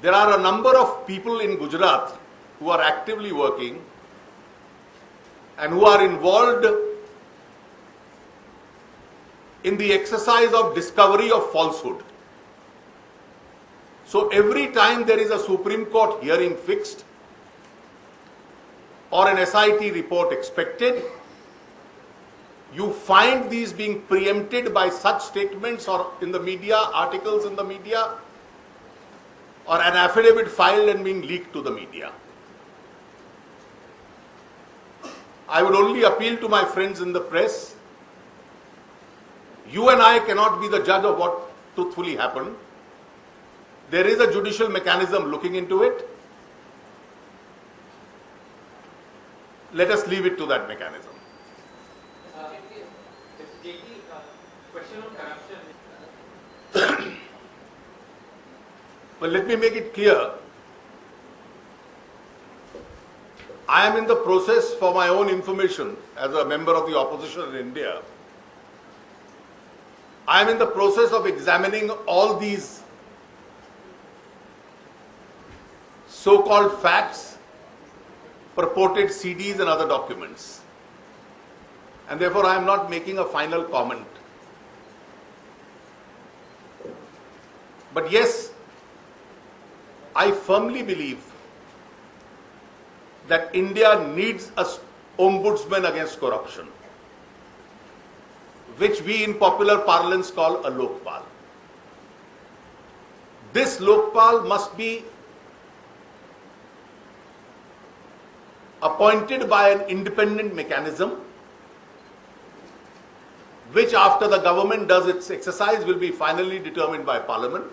there are a number of people in Gujarat who are actively working and who are involved in the exercise of discovery of falsehood. So every time there is a Supreme Court hearing fixed or an SIT report expected, you find these being preempted by such statements or in the media, articles in the media, or an affidavit filed and being leaked to the media. I would only appeal to my friends in the press. You and I cannot be the judge of what truthfully happened. There is a judicial mechanism looking into it. Let us leave it to that mechanism. Question on corruption. But let me make it clear. I am in the process, for my own information, as a member of the opposition in India, I am in the process of examining all these so-called facts, purported CDs and other documents. And therefore I am not making a final comment. But yes, I firmly believe that India needs an ombudsman against corruption, which we in popular parlance call a Lokpal. This Lokpal must be appointed by an independent mechanism, which after the government does its exercise will be finally determined by Parliament.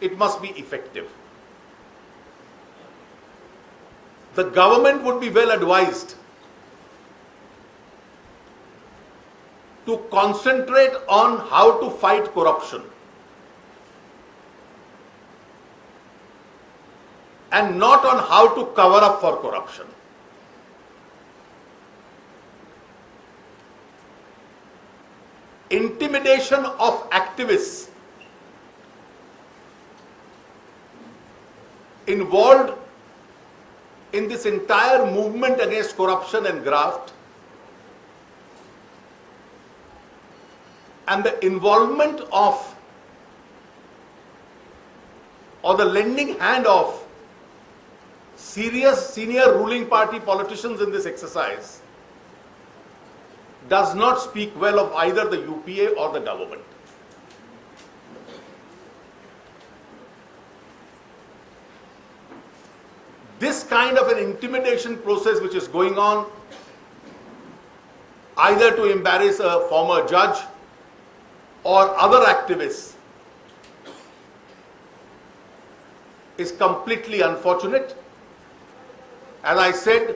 It must be effective. The government would be well advised to concentrate on how to fight corruption and not on how to cover up for corruption. Intimidation of activists involved in this entire movement against corruption and graft, and the involvement of or the lending hand of serious senior ruling party politicians in this exercise does not speak well of either the UPA or the government. This kind of an intimidation process which is going on, either to embarrass a former judge or other activists, is completely unfortunate. As I said,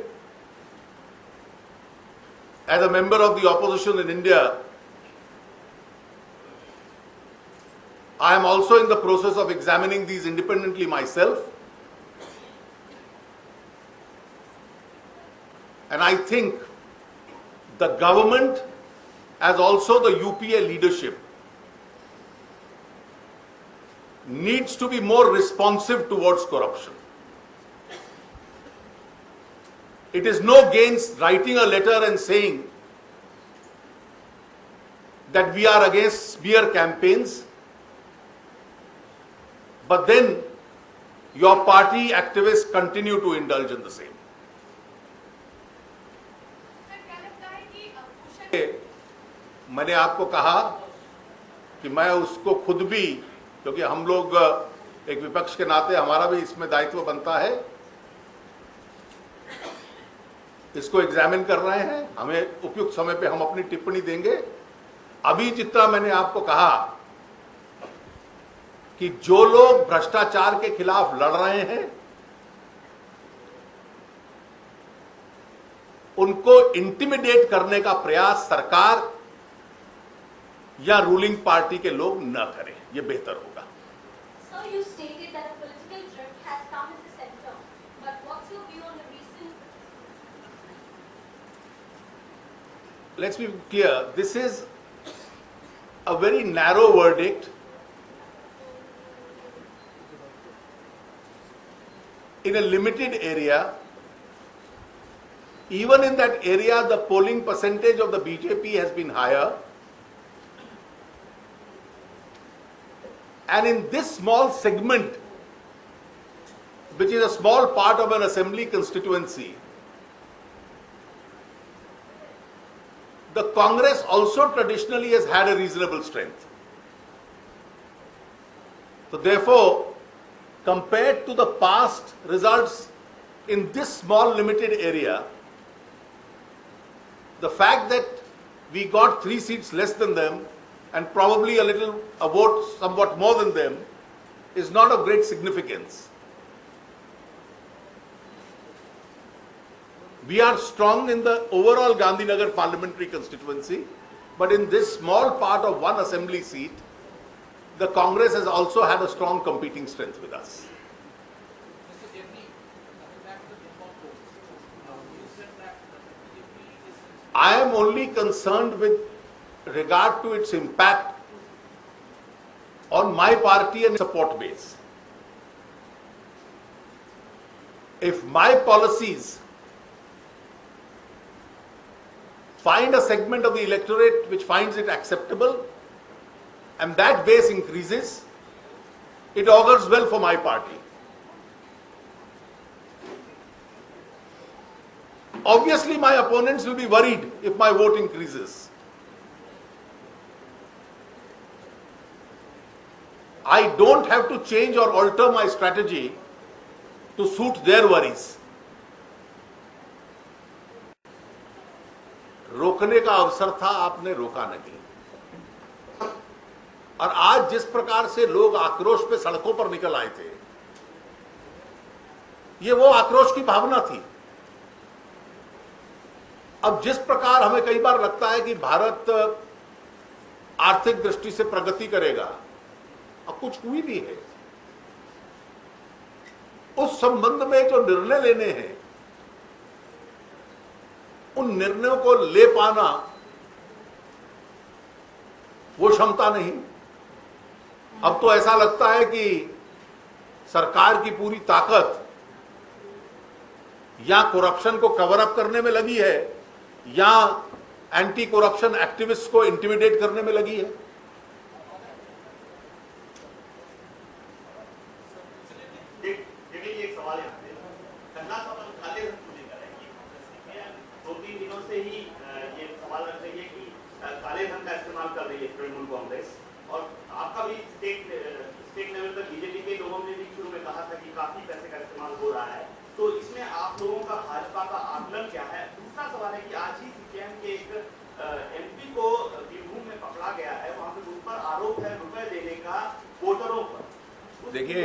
as a member of the opposition in India, I am also in the process of examining these independently myself. And I think the government, as also the UPA leadership, needs to be more responsive towards corruption. It is no gain writing a letter and saying that we are against smear campaigns, but then your party activists continue to indulge in the same. मैंने आपको कहा कि मैं उसको खुद भी, क्योंकि हम लोग एक विपक्ष के नाते हमारा भी इसमें दायित्व बनता है, इसको एग्जामिन कर रहे हैं। हमें उपयुक्त समय पे हम अपनी टिप्पणी देंगे। अभी जितना मैंने आपको कहा कि जो लोग भ्रष्टाचार के खिलाफ लड़ रहे हैं उनको इंटिमिडेट करने का प्रयास सरकार या रूलिंग पार्टी के लोग न करें, यह बेहतर होगा। Sir, you stated that a political drift has come in the center, but what's your view on the recent? Let's be clear, this is a very narrow verdict in a limited area. Even in that area, the polling percentage of the BJP has been higher. And in this small segment, which is a small part of an assembly constituency, the Congress also traditionally has had a reasonable strength. So therefore, compared to the past results in this small limited area, the fact that we got 3 seats less than them and probably a vote somewhat more than them is not of great significance. We are strong in the overall Gandhinagar parliamentary constituency, but in this small part of one assembly seat, the Congress has also had a strong competing strength with us. Mr. Jaitley, coming back to the Bengal polls, you said that the BJP is... I am only concerned with regard to its impact on my party and support base. If my policies find a segment of the electorate which finds it acceptable and that base increases, it augurs well for my party. Obviously, my opponents will be worried if my vote increases. I don't have to change or alter my strategy to suit their worries. रोकने का अवसर था, आपने रोका नहीं। और आज जिस प्रकार से लोग आक्रोश पे सड़कों पर निकल आए थे, ये वो आक्रोश की भावना थी। अब जिस प्रकार हमें कई बार लगता है कि भारत आर्थिक दृष्टि से प्रगति करेगा, अब कुछ हुई भी है। उस संबंध में जो निर्णय लेने हैं, उन निर्णयों को ले पाना वो क्षमता नहीं। अब तो ऐसा लगता है कि सरकार की पूरी ताकत या करप्शन को कवर अप करने में लगी है या एंटी करप्शन एक्टिविस्ट को इंटिमिडेट करने में लगी है। एक सवाल यहाँ पे गन्ना फसल काले धन को लेकर है कि 2-3 दिनों से ही ये सवाल रख रही है कि काले धन का इस्तेमाल कर रही है तृणमूल कांग्रेस, और आपका भी स्टेट लेवल पर बीजेपी के लोगों ने भी शुरू में कहा था कि काफी पैसे का इस्तेमाल हो रहा है, तो इसमें आप लोगों का भाजपा का आकलन क्या है? दूसरा सवाल है कि आज ही सीपीएम के एक एमपी को बीरभूम में पकड़ा गया है, वहां पे उन पर आरोप है रुपए देने का वोटरों पर। देखिए,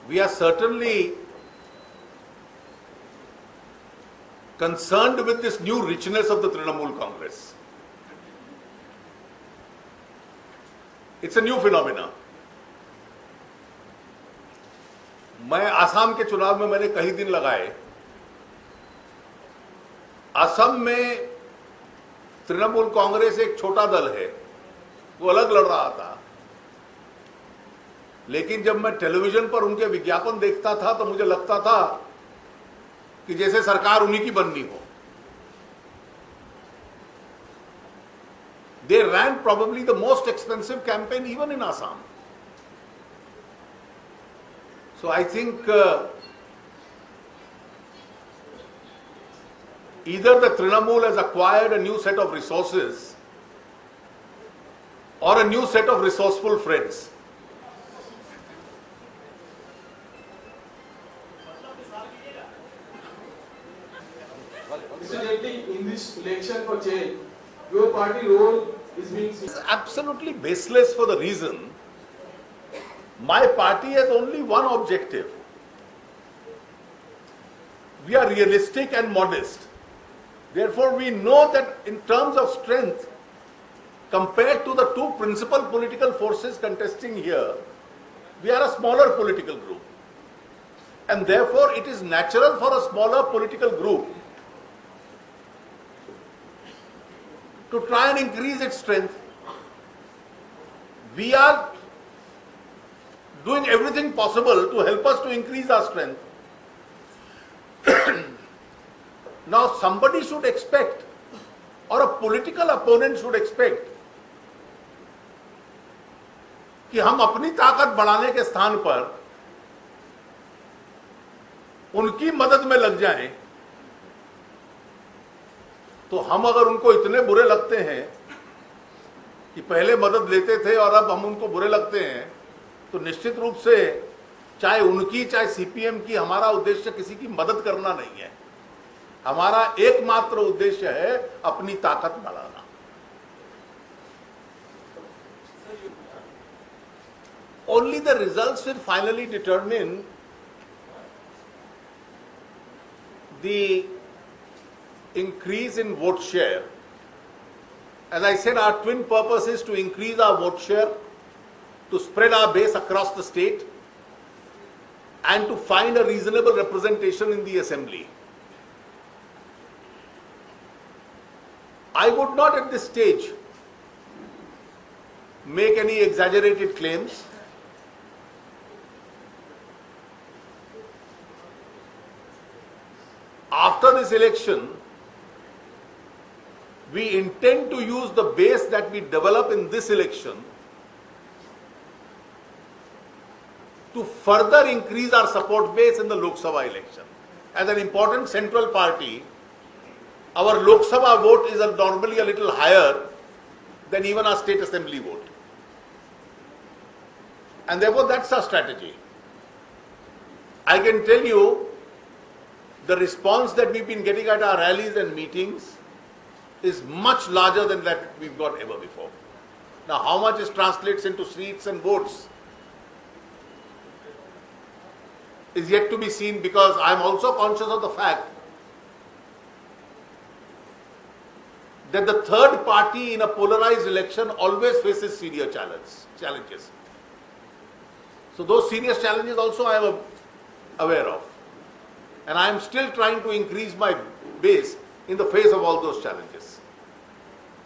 we are certainly concerned with this new richness of the Trinamool Congress. It's a new phenomenon. मैं आसाम के चुनाव में मैंने कई दिन लगाए। असम में तृणमूल कांग्रेस एक छोटा दल है, वो अलग लड़ रहा था, लेकिन जब मैं टेलीविजन पर उनके विज्ञापन देखता था तो मुझे लगता था कि जैसे सरकार उन्हीं की बननी हो। They ran probably the most expensive campaign even in Assam. So I think either the Trinamool has acquired a new set of resources or a new set of resourceful friends. Mr. Jaitley, in this election for change, your party role is being seen. It's absolutely baseless for the reason my party has only one objective. We are realistic and modest. Therefore, we know that in terms of strength, compared to the two principal political forces contesting here, we are a smaller political group. And therefore, it is natural for a smaller political group to try and increase its strength. we are doing everything possible to help us to increase our strength. Now somebody should expect, or a political opponent should expect, कि हम अपनी ताकत बढ़ाने के स्थान पर उनकी मदद में लग जाएं, तो हम अगर उनको इतने बुरे लगते हैं कि पहले मदद लेते थे और अब हम उनको बुरे लगते हैं, तो निश्चित रूप से चाहे उनकी चाहे सीपीएम की, हमारा उद्देश्य किसी की मदद करना नहीं है। हमारा एकमात्र उद्देश्य है अपनी ताकत बढ़ाना। Only the results will finally determine the increase in vote share. As I said, our twin purpose is to increase our vote share, to spread our base across the state, and to find a reasonable representation in the assembly. I would not at this stage make any exaggerated claims. After this election, we intend to use the base that we develop in this election to further increase our support base in the Lok Sabha election. As an important central party, our Lok Sabha vote is normally a little higher than even our state assembly vote. And therefore that's our strategy. I can tell you the response that we've been getting at our rallies and meetings is much larger than that we've got ever before. Now, how much it translates into seats and votes is yet to be seen, because I'm also conscious of the fact that the third party in a polarized election always faces serious challenges. So those serious challenges also I am aware of. And I am still trying to increase my base in the face of all those challenges.